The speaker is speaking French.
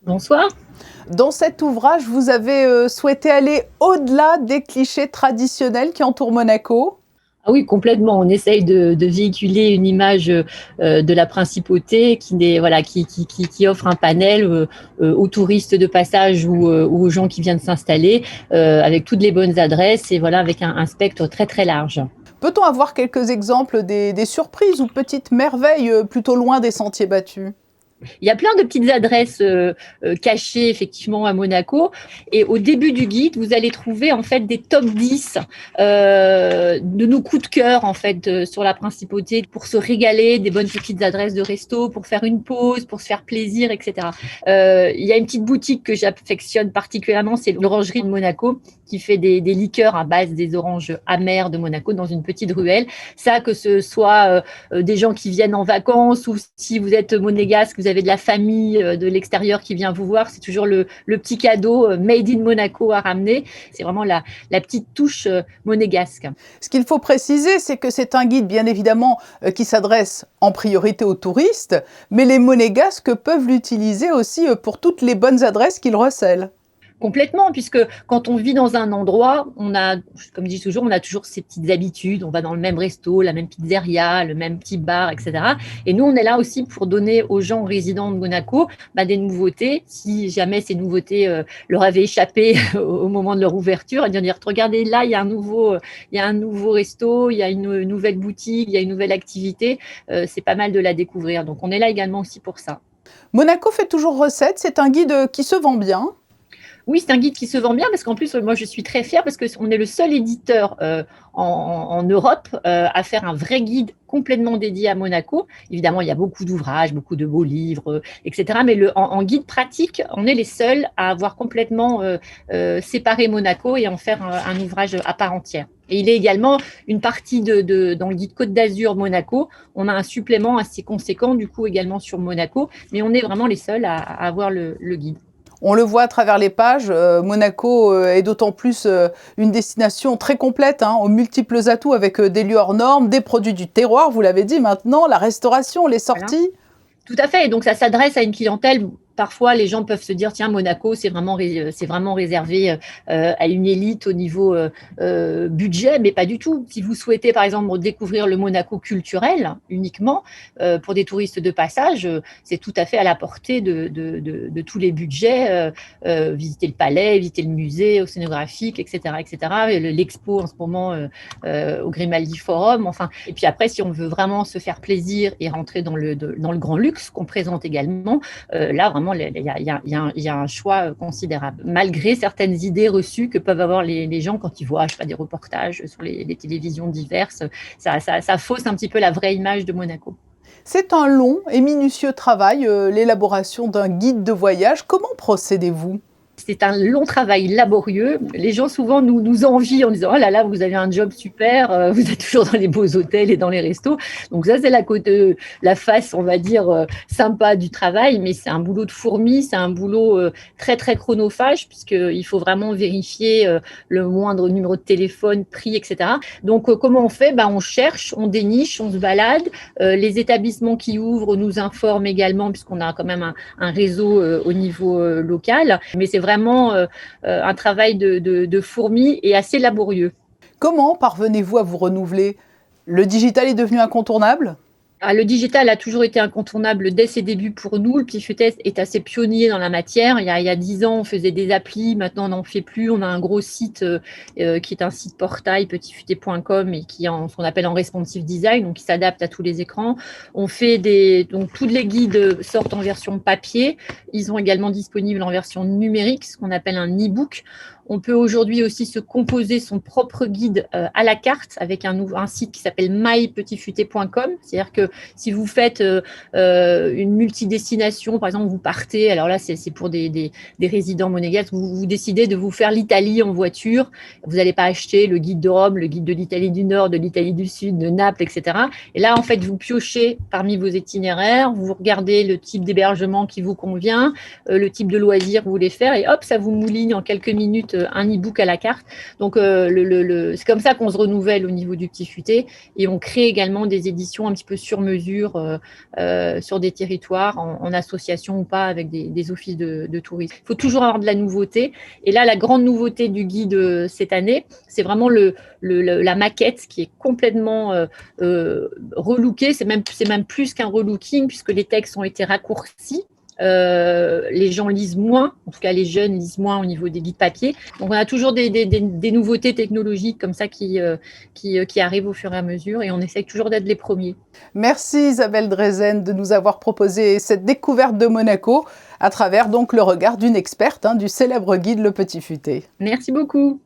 Bonsoir. Dans cet ouvrage, vous avez souhaité aller au-delà des clichés traditionnels qui entourent Monaco. Ah oui, complètement. On essaye de véhiculer une image de la principauté qui offre un panel aux touristes de passage ou aux gens qui viennent s'installer avec toutes les bonnes adresses et voilà, avec un spectre très très large. Peut-on avoir quelques exemples des surprises ou petites merveilles plutôt loin des sentiers battus? Il y a plein de petites adresses cachées effectivement à Monaco. Et au début du guide, vous allez trouver en fait des top 10 de nos coups de cœur en fait sur la principauté pour se régaler, des bonnes petites adresses de resto, pour faire une pause, pour se faire plaisir, etc. Il y a une petite boutique que j'affectionne particulièrement, c'est l'Orangerie de Monaco qui fait des liqueurs à base des oranges amères de Monaco dans une petite ruelle. Ça, que ce soit des gens qui viennent en vacances ou si vous êtes monégasque, vous avez de la famille de l'extérieur qui vient vous voir, c'est toujours le petit cadeau made in Monaco à ramener. C'est vraiment la petite touche monégasque. Ce qu'il faut préciser, c'est que c'est un guide, bien évidemment, qui s'adresse en priorité aux touristes, mais les monégasques peuvent l'utiliser aussi pour toutes les bonnes adresses qu'il recèle. Complètement, puisque quand on vit dans un endroit, on a, comme je dis toujours, on a toujours ses petites habitudes. On va dans le même resto, la même pizzeria, le même petit bar, etc. Et nous, on est là aussi pour donner aux gens résidents de Monaco des nouveautés. Si jamais ces nouveautés leur avaient échappé au moment de leur ouverture, et de dire, regardez, là, il y a un nouveau resto, il y a une nouvelle boutique, il y a une nouvelle activité. C'est pas mal de la découvrir. Donc, on est là également aussi pour ça. Monaco fait toujours recette, c'est un guide qui se vend bien. Oui, c'est un guide qui se vend bien parce qu'en plus, moi, je suis très fière parce qu'on est le seul éditeur en Europe à faire un vrai guide complètement dédié à Monaco. Évidemment, il y a beaucoup d'ouvrages, beaucoup de beaux livres, etc. Mais en guide pratique, on est les seuls à avoir complètement séparé Monaco et en faire un ouvrage à part entière. Et il est également une partie dans le guide Côte d'Azur Monaco. On a un supplément assez conséquent, du coup, également sur Monaco. Mais on est vraiment les seuls à avoir le guide. On le voit à travers les pages, Monaco est d'autant plus une destination très complète, aux multiples atouts avec des lieux hors normes, des produits du terroir, vous l'avez dit maintenant, la restauration, les Voilà. sorties. Tout à fait. Et donc, ça s'adresse à une clientèle. Parfois, les gens peuvent se dire, tiens, Monaco, c'est vraiment réservé à une élite au niveau budget, mais pas du tout. Si vous souhaitez, par exemple, découvrir le Monaco culturel uniquement pour des touristes de passage, c'est tout à fait à la portée de tous les budgets. Visiter le palais, visiter le musée océanographique, etc., etc. L'expo en ce moment au Grimaldi Forum. Enfin, et puis après, si on veut vraiment se faire plaisir et rentrer dans le grand luxe qu'on présente également, là, vraiment, il y a un choix considérable, malgré certaines idées reçues que peuvent avoir les gens quand ils voient, je sais pas, des reportages sur les télévisions diverses. Ça fausse un petit peu la vraie image de Monaco. C'est un long et minutieux travail, l'élaboration d'un guide de voyage. Comment procédez-vous ? C'est un long travail laborieux. Les gens souvent nous envient en disant « Oh là là, vous avez un job super, vous êtes toujours dans les beaux hôtels et dans les restos. » Donc ça, c'est la face, on va dire, sympa du travail, mais c'est un boulot de fourmi, c'est un boulot très, très chronophage, puisqu'il faut vraiment vérifier le moindre numéro de téléphone, prix, etc. Donc, comment on fait ? On cherche, on déniche, on se balade. Les établissements qui ouvrent nous informent également, puisqu'on a quand même un réseau au niveau local. Mais c'est vraiment un travail de fourmi et assez laborieux. Comment parvenez-vous à vous renouveler ? Le digital est devenu incontournable ? Le digital a toujours été incontournable dès ses débuts pour nous. Le Petit Futet est assez pionnier dans la matière. Il y a 10 ans, on faisait des applis. Maintenant, on n'en fait plus. On a un gros site qui est un site portail, petitfutet.com, et qui est ce qu'on appelle en responsive design, donc qui s'adapte à tous les écrans. On fait donc tous les guides sortent en version papier. Ils sont également disponibles en version numérique, ce qu'on appelle un e-book. On peut aujourd'hui aussi se composer son propre guide à la carte avec un site qui s'appelle mypetitfutet.com. C'est-à-dire que si vous faites une multidestination, par exemple, vous partez, alors là, c'est pour des résidents monégasques, vous décidez de vous faire l'Italie en voiture, vous n'allez pas acheter le guide de Rome, le guide de l'Italie du Nord, de l'Italie du Sud, de Naples, etc. Et là, en fait, vous piochez parmi vos itinéraires, vous regardez le type d'hébergement qui vous convient, le type de loisirs que vous voulez faire, et hop, ça vous mouline en quelques minutes un e-book à la carte. Donc, c'est comme ça qu'on se renouvelle au niveau du Petit Futé, et on crée également des éditions un petit peu sur mesure sur des territoires, en association ou pas, avec des offices de tourisme. Il faut toujours avoir de la nouveauté. Et là, la grande nouveauté du guide cette année, c'est vraiment la maquette qui est complètement relookée. C'est même plus qu'un relooking, puisque les textes ont été raccourcis. Les gens lisent moins, en tout cas les jeunes lisent moins au niveau des guides papier. Donc on a toujours des nouveautés technologiques comme ça qui arrivent au fur et à mesure, et on essaie toujours d'être les premiers. Merci Isabelle Drezen de nous avoir proposé cette découverte de Monaco à travers donc le regard d'une experte du célèbre guide Le Petit Futé. Merci beaucoup.